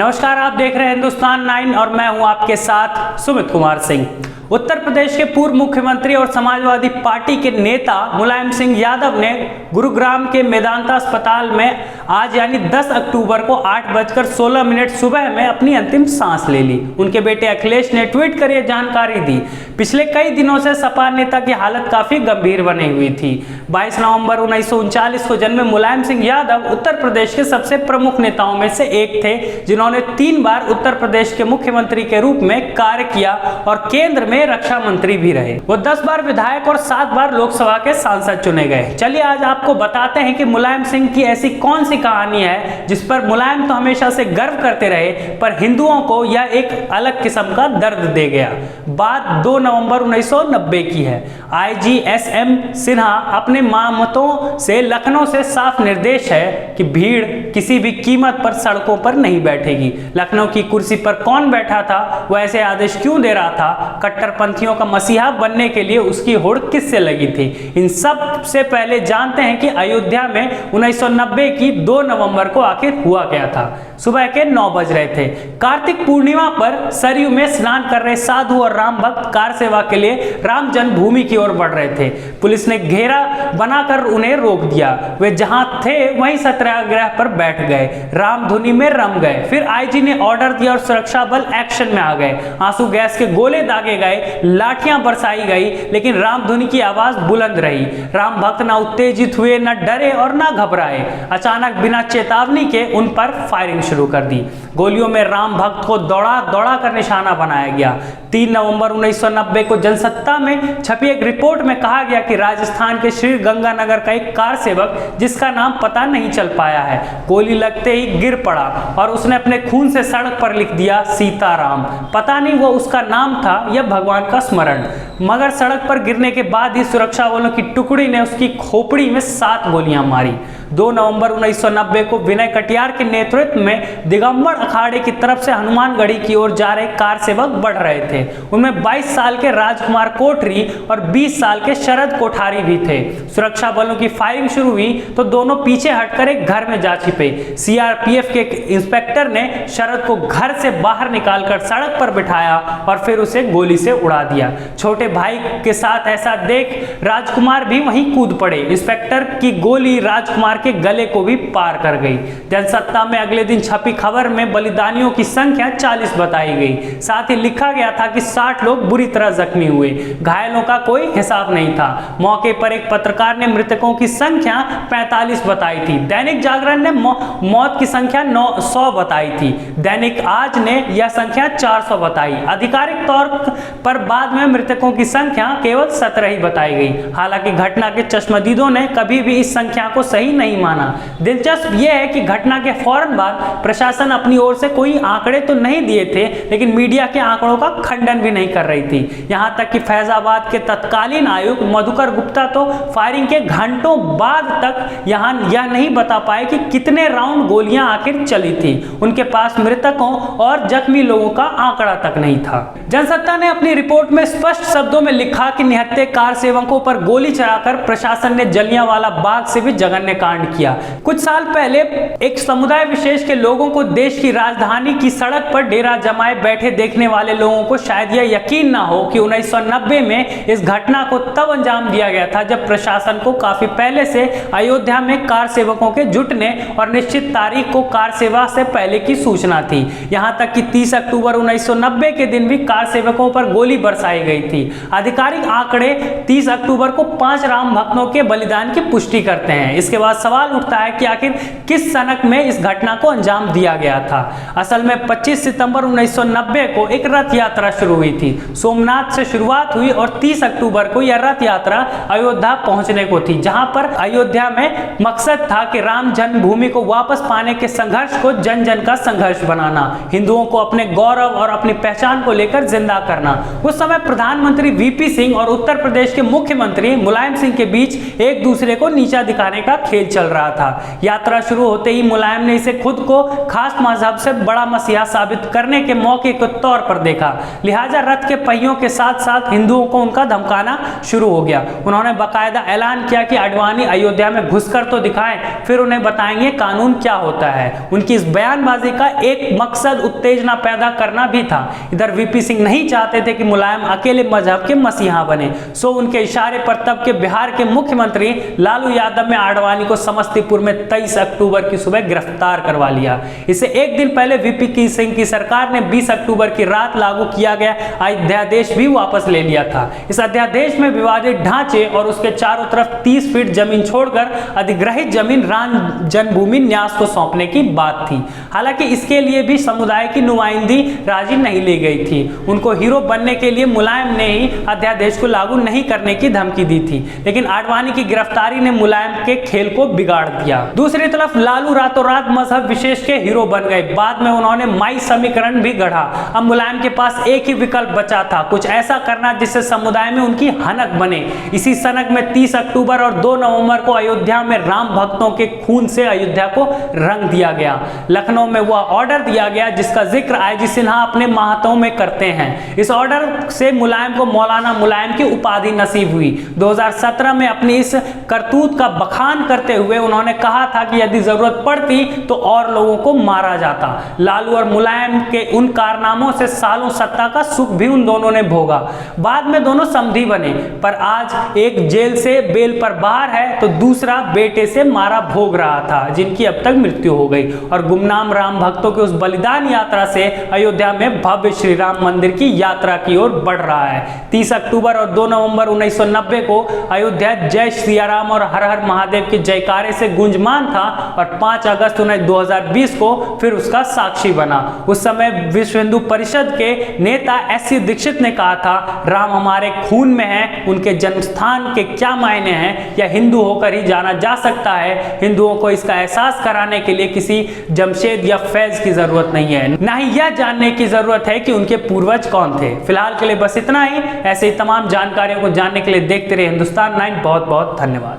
नमस्कार, आप देख रहे हैं हिंदुस्तान 9 और मैं हूं आपके साथ सुमित कुमार सिंह। उत्तर प्रदेश के पूर्व मुख्यमंत्री और समाजवादी पार्टी के नेता मुलायम सिंह यादव ने गुरुग्राम के मेदांता अस्पताल में आज यानी 10 अक्टूबर को 8:16 सुबह में अपनी अंतिम सांस ले ली। उनके बेटे अखिलेश ने ट्वीट कर यह जानकारी दी। पिछले कई दिनों से सपा नेता की हालत काफी गंभीर बनी हुई थी। 22 नवंबर 1939 को जन्मे मुलायम सिंह यादव उत्तर प्रदेश के सबसे प्रमुख नेताओं में से एक थे, जिन्होंने 3 बार उत्तर प्रदेश के मुख्यमंत्री के रूप में कार्य किया और केंद्र में रक्षा मंत्री भी रहे। वो 10 बार विधायक और 7 बार लोकसभा के सांसद चुने गए। चलिए आज आपको बताते हैं कि मुलायम सिंह की ऐसी कौन सी कहानी है जिस पर मुलायम तो हमेशा से गर्व करते रहे, पर हिंदुओं को यह एक अलग किस्म का दर्द दे गया। बात 2 नवंबर 1990 की है। IGSM सिन्हा अपने मामतों से लखनऊ से साफ निर्देश है कि भीड़ किसी भी कीमत पर सड़कों पर नहीं बैठेगी। लखनऊ की कुर्सी पर कौन बैठा था, वह ऐसे आदेश क्यों दे रहा था, कट्टरपंथियों का मसीहा बनने के लिए उसकी होड़ किससे लगी थी, इन सब से पहले जानते हैं कि अयोध्या में 1990 की 2 नवंबर को आखिर हुआ क्या था। सुबह के 9 बज रहे थे। कार्तिक पूर्णिमा पर सरयू में स्नान कर रहे साधु और राम भक्त कार सेवा के लिए राम जन्मभूमि की ओर बढ़ रहे थे। पुलिस ने घेरा बनाकर उन्हें रोक दिया। वे जहां थे वहीं सत्याग्रह पर बैठ गए, राम धुनी में रम गए। फिर आईजी ने ऑर्डर दिया और सुरक्षा बल एक्शन में आ गए। आंसू गैस के गोले दागे गए, लाठियां बरसाई गई, लेकिन राम धुनी की आवाज बुलंद रही। राम भक्त न उत्तेजित हुए, न डरे और न घबराए। अचानक बिना चेतावनी के उन पर फायरिंग शुरू कर दी। गोलियों में राम भक्त को दौड़ा दौड़ा कर निशाना बनाया गया। 3 नवंबर 1990 को जनसत्ता में छपी एक रिपोर्ट में कहा गया कि राजस्थान के श्री गंगानगर का एक कार सेवक, जिसका नाम पता नहीं चल पाया है, गोली लगते ही गिर पड़ा और उसने अपने खून से सड़क पर लिख दिया सीताराम। पता नहीं वो उसका नाम था या भगवान का स्मरण, मगर सड़क पर गिरने के बाद ही सुरक्षा वालों की टुकड़ी ने उसकी खोपड़ी में 7 गोलियां मारी। 2 नवंबर 1990 को विनय कटियार के नेतृत्व में दिगंबर अखाड़े की तरफ से हनुमानगढ़ी की ओर जा रहे कार सेवक बढ़ रहे थे। उनमें 22 साल के राजकुमार कोठरी और 20 साल के शरद कोठारी भी थे। सुरक्षा बलों की फायरिंग शुरू हुई तो दोनों पीछे हटकर एक घर में जा छिपे। CRPF के इंस्पेक्टर ने शरद को घर से बाहर निकालकर सड़क पर बिठाया और फिर उसे गोली से उड़ा दिया। छोटे भाई के साथ ऐसा देख राजकुमार भी वहीं कूद पड़े। इंस्पेक्टर की गोली राजकुमार के गले को भी पार कर गई। जनसत्ता में अगले दिन छपी खबर में बलिदानियों की संख्या 40 बताई गई। साथ ही लिखा गया था कि 60 लोग बुरी तरह जख्मी हुए। घायलों का कोई हिसाब नहीं था। मौके पर एक पत्रकार ने मृतकों की संख्या 45 बताई थी। दैनिक जागरण ने मौत की संख्या 100 बताई थी। दैनिक आज ने यह संख्या 400 बताई। आधिकारिक तौर पर बाद में मृतकों की संख्या केवल 17 ही बताई गई। हालांकि घटना के चश्मदीदों ने कभी भी इस संख्या को सही नहीं माना। दिलचस्प यह है कि घटना के फौरन बाद प्रशासन अपनी ओर से कोई आंकड़े तो नहीं दिए थे, लेकिन मीडिया के आंकड़ों का खंडन भी नहीं कर रही थी। यहां तक कि फैजाबाद के तत्कालीन आयुक्त मधुकर गुप्ता तो फायरिंग के घंटों बाद तक यह नहीं बता पाए कि कितने राउंड गोलियां आखिर चली थी। उनके पास मृतकों और जख्मी लोगों का आंकड़ा तक नहीं था। जनसत्ता ने अपनी रिपोर्ट में स्पष्ट शब्दों में लिखा कि निहत्थे कार सेवकों पर गोली चलाकर प्रशासन ने जलियांवाला बाग से भी जघन्य कांड किया। कुछ साल पहले एक समुदाय विशेष के लोगों को देश की राजधानी की सड़क पर डेरा जमाए बैठे देखने वाले लोगों को शायद यह यकीन ना हो कि 1990 में इस घटना को तब अंजाम दिया गया था जब प्रशासन को काफी पहले से अयोध्या में कार सेवकों के जुटने और निश्चित तारीख को कार सेवा से पहले की सूचना थी। यहां तक कि 30 अक्टूबर 1990 के दिन भी कार सेवकों पर गोली बरसाई गई थी। आधिकारिक आंकड़े 30 अक्टूबर को 5 राम भक्तों के बलिदान की पुष्टि करते हैं। इसके बाद सवाल उठता है कि आखिर किस सनक में इस घटना को अंजाम दिया गया था। असल में 25 सितंबर 1990 को एक रथ यात्रा शुरू हुई थी। सोमनाथ से शुरुआत हुई और 30 अक्टूबर को यह रथ यात्रा अयोध्या पहुंचने को थी, जहां पर अयोध्या में मकसद था कि राम जन्मभूमि को वापस पाने के संघर्ष को जन जन का संघर्ष बनाना, हिंदुओं को अपने गौरव और अपनी पहचान को लेकर जिंदा करना। उस समय प्रधानमंत्री VP सिंह और उत्तर प्रदेश के मुख्यमंत्री मुलायम सिंह के बीच एक दूसरे को नीचा दिखाने का खेल चल चल रहा था। यात्रा शुरू होते ही मुलायम ने इसे खुद को खास मजहब से बड़ा मसीहा साबित करने के मौके के तौर पर देखा, लिहाजा रथ के पहियों के साथ साथ हिंदुओं को उनका धमकाना शुरू हो गया। उन्होंने बाकायदा ऐलान किया कि आडवाणी अयोध्या में घुसकर तो दिखाएं, फिर उन्हें बताएंगे कानून क्या होता है। उनकी इस बयानबाजी का एक मकसद उत्तेजना पैदा करना भी था। इधर वीपी सिंह नहीं चाहते थे कि मुलायम अकेले मजहब के मसीहा बने, सो उनके इशारे पर तब के बिहार के मुख्यमंत्री लालू यादव ने आडवाणी को समस्तीपुर में 23 अक्टूबर की सुबह गिरफ्तार करवा लिया। इसे एक दिन पहले वीपी सिंह की सरकार ने 20 अक्टूबर की रात लागू किया गया अध्यादेश भी वापस ले लिया था। इस अध्यादेश में विवादित ढांचे और उसके चारों तरफ 30 फीट जमीन छोड़कर अधिग्रहित जमीन राम जन्मभूमि न्यास को सौंपने की बात थी। हालांकि इसके लिए भी समुदाय की नुमाइंदी राजी नहीं ली गई थी। उनको हीरो बनने के लिए मुलायम ने ही अध्यादेश को लागू नहीं करने की धमकी दी थी, लेकिन आडवाणी की गिरफ्तारी ने मुलायम के खेल को बिगाड़ दिया। दूसरी तरफ लालू रातों रात मजहब विशेष के हीरो बन गए। बाद में उन्होंने माई समीकरण भी गढ़ा। अब मुलायम के पास एक ही विकल्प बचा था, कुछ ऐसा करना जिससे समुदाय में उनकी हनक बने। इसी सनक में 30 अक्टूबर और 2 नवंबर को अयोध्या में राम भक्तों के खून से अयोध्या को रंग दिया गया। लखनऊ में वह ऑर्डर दिया गया जिसका जिक्र आईजी सिन्हा अपने महात्मों में करते हैं। इस ऑर्डर से मुलायम को मौलाना मुलायम की उपाधि नसीब हुई। 2017 में अपनी इस करतूत का बखान करते हुए उन्होंने कहा था कि यदि जरूरत पड़ती तो और लोगों को मारा जाता। लालू और मुलायम के उन कारनामों से सालों सत्ता का सुख भी उन दोनों ने भोगा। बाद में दोनों समधी बने, पर आज एक जेल से बेल पर बाहर है तो दूसरा बेटे से मारा भोग रहा था, जिनकी अब तक मृत्यु हो गई। और गुमनाम राम भक्तों की उस बलिदान यात्रा से अयोध्या में भव्य श्री राम मंदिर की यात्रा की ओर बढ़ रहा है। 30 अक्टूबर और 2 नवंबर 1990 को अयोध्या जय सिया राम और हर हर महादेव के जयकारे से गुंजमान था और 5 अगस्त 2020 को फिर उसका साक्षी बना। उस समय विश्व हिंदू परिषद के नेता एससी दीक्षित ने कहा था, राम हमारे खून में है, उनके जन्म स्थान के क्या मायने हैं या हिंदू होकर ही जाना जा सकता है। हिंदुओं को इसका एहसास कराने के लिए किसी जमशेद या फैज की जरूरत नहीं है, ना ही यह जानने की जरूरत है कि उनके पूर्वज कौन थे। फिलहाल के लिए बस इतना ही। ऐसे ही तमाम जानकारियों को जानने के लिए देखते रहे हिंदुस्तान 9। बहुत बहुत धन्यवाद।